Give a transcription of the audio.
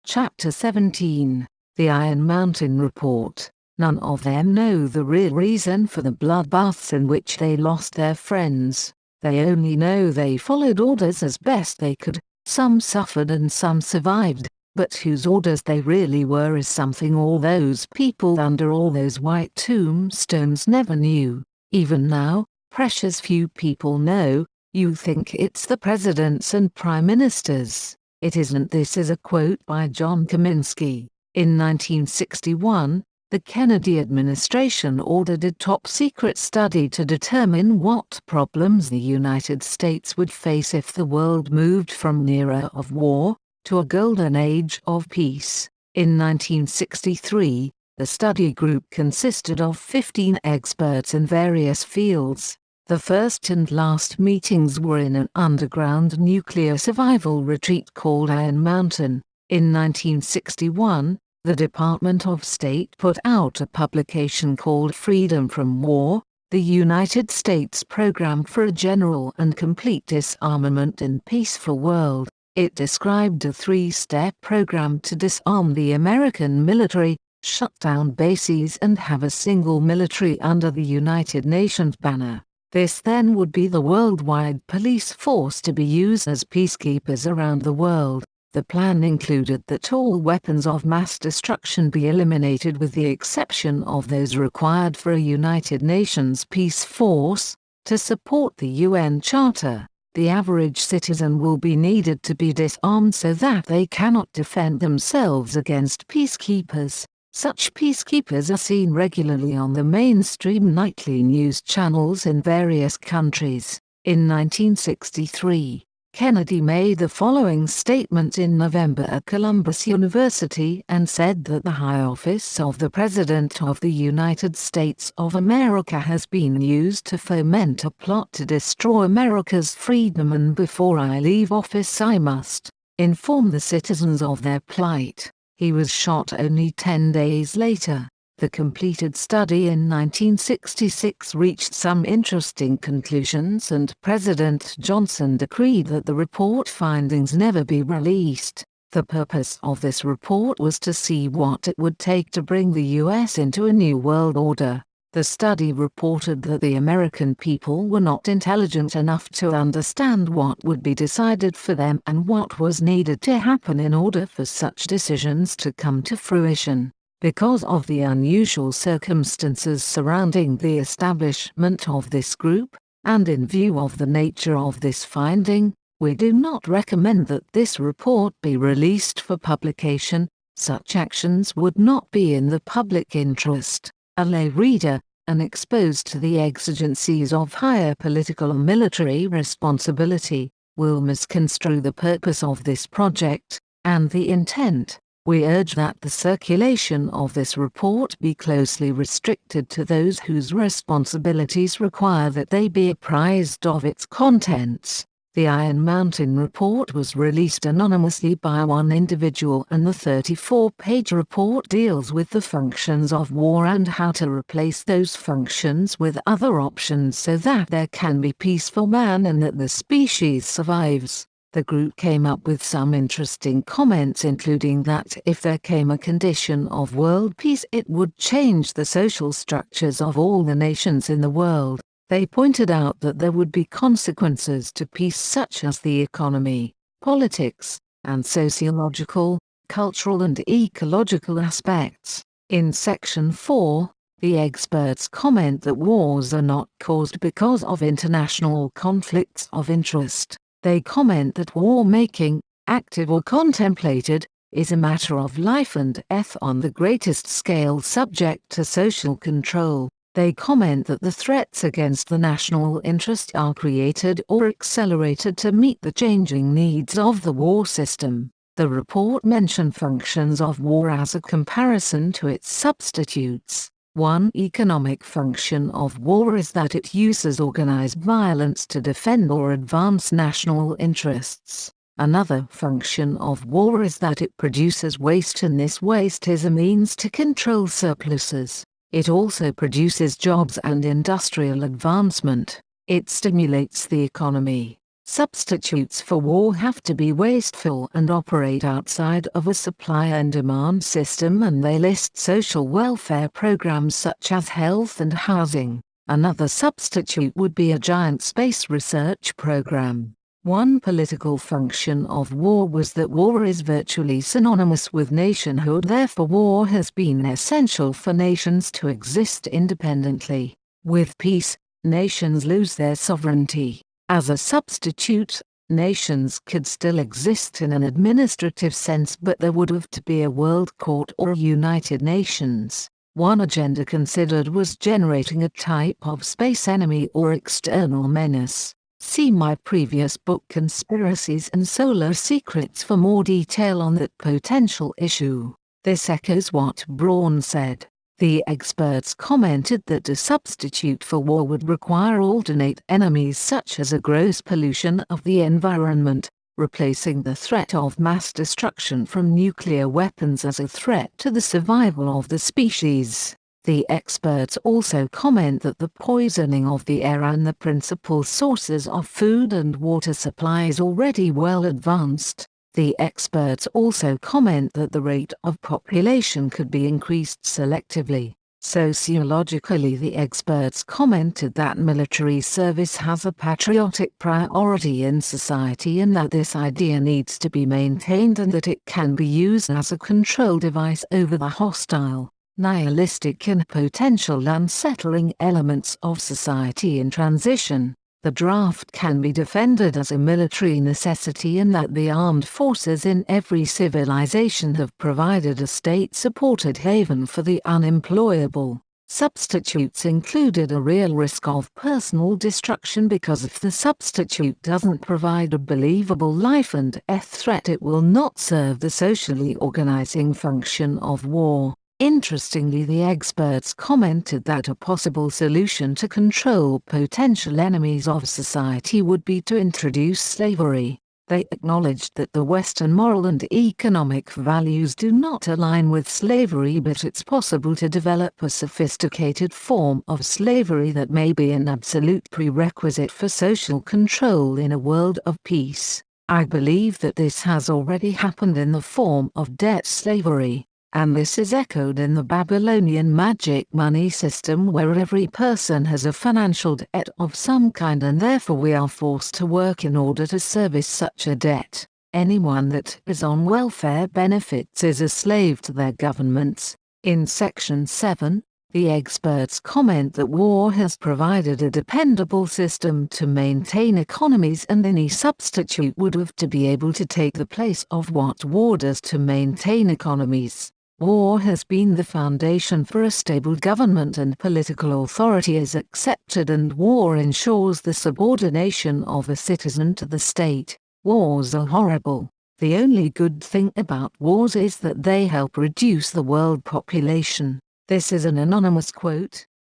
Chapter 17. The Iron Mountain Report. None of them know the real reason for the bloodbaths in which they lost their friends. They only know they followed orders as best they could. Some suffered and some survived, but whose orders they really were is something all those people under all those white tombstones never knew. Even now, precious few people know. You think it's the presidents and prime ministers. It isn't. This is a quote by John Kaminsky. In 1961, the Kennedy administration ordered a top-secret study to determine what problems the United States would face if the world moved from an era of war to a golden age of peace. In 1963, the study group consisted of 15 experts in various fields. The first and last meetings were in an underground nuclear survival retreat called Iron Mountain. In 1961, the Department of State put out a publication called Freedom from War, the United States Program for a General and Complete Disarmament in Peaceful World. It described a three-step program to disarm the American military, shut down bases and have a single military under the United Nations banner. This then would be the worldwide police force to be used as peacekeepers around the world. The plan included that all weapons of mass destruction be eliminated with the exception of those required for a United Nations peace force. To support the UN Charter, the average citizen will be needed to be disarmed so that they cannot defend themselves against peacekeepers. Such peacekeepers are seen regularly on the mainstream nightly news channels in various countries. In 1963, Kennedy made the following statement in November at Columbus University and said that the high office of the President of the United States of America has been used to foment a plot to destroy America's freedom, and before I leave office I must inform the citizens of their plight. He was shot only 10 days later. The completed study in 1966 reached some interesting conclusions, and President Johnson decreed that the report findings never be released. The purpose of this report was to see what it would take to bring the U.S. into a new world order. The study reported that the American people were not intelligent enough to understand what would be decided for them and what was needed to happen in order for such decisions to come to fruition. Because of the unusual circumstances surrounding the establishment of this group, and in view of the nature of this finding, we do not recommend that this report be released for publication. Such actions would not be in the public interest. A lay reader, unexposed to the exigencies of higher political or military responsibility, will misconstrue the purpose of this project, and the intent. We urge that the circulation of this report be closely restricted to those whose responsibilities require that they be apprised of its contents. The Iron Mountain Report was released anonymously by one individual, and the 34-page report deals with the functions of war and how to replace those functions with other options so that there can be peace for man and that the species survives. The group came up with some interesting comments, including that if there came a condition of world peace it would change the social structures of all the nations in the world. They pointed out that there would be consequences to peace such as the economy, politics, and sociological, cultural and ecological aspects. In Section 4, the experts comment that wars are not caused because of international conflicts of interest. They comment that war-making, active or contemplated, is a matter of life and death on the greatest scale subject to social control. They comment that the threats against the national interest are created or accelerated to meet the changing needs of the war system. The report mentioned functions of war as a comparison to its substitutes. One economic function of war is that it uses organized violence to defend or advance national interests. Another function of war is that it produces waste, and this waste is a means to control surpluses. It also produces jobs and industrial advancement. It stimulates the economy. Substitutes for war have to be wasteful and operate outside of a supply and demand system, and they list social welfare programs such as health and housing. Another substitute would be a giant space research program. One political function of war was that war is virtually synonymous with nationhood, therefore war has been essential for nations to exist independently. With peace, nations lose their sovereignty. As a substitute, nations could still exist in an administrative sense, but there would have to be a world court or United Nations. One agenda considered was generating a type of space enemy or external menace. See my previous book Conspiracies and Solar Secrets for more detail on that potential issue. This echoes what Braun said. The experts commented that a substitute for war would require alternate enemies such as a gross pollution of the environment, replacing the threat of mass destruction from nuclear weapons as a threat to the survival of the species. The experts also comment that the poisoning of the air and the principal sources of food and water supply is already well advanced. The experts also comment that the rate of population could be increased selectively. Sociologically, the experts commented that military service has a patriotic priority in society and that this idea needs to be maintained and that it can be used as a control device over the hostile, nihilistic and potential unsettling elements of society in transition. The draft can be defended as a military necessity in that the armed forces in every civilization have provided a state-supported haven for the unemployable. Substitutes included a real risk of personal destruction because if the substitute doesn't provide a believable life and death threat, it will not serve the socially organizing function of war. Interestingly, the experts commented that a possible solution to control potential enemies of society would be to introduce slavery. They acknowledged that the Western moral and economic values do not align with slavery, but it's possible to develop a sophisticated form of slavery that may be an absolute prerequisite for social control in a world of peace. I believe that this has already happened in the form of debt slavery. And this is echoed in the Babylonian magic money system, where every person has a financial debt of some kind and therefore we are forced to work in order to service such a debt. Anyone that is on welfare benefits is a slave to their governments. In Section 7, the experts comment that war has provided a dependable system to maintain economies, and any substitute would have to be able to take the place of what war does to maintain economies. War has been the foundation for a stable government and political authority is accepted, and war ensures the subordination of a citizen to the state. Wars are horrible. The only good thing about wars is that they help reduce the world population. This is an anonymous quote.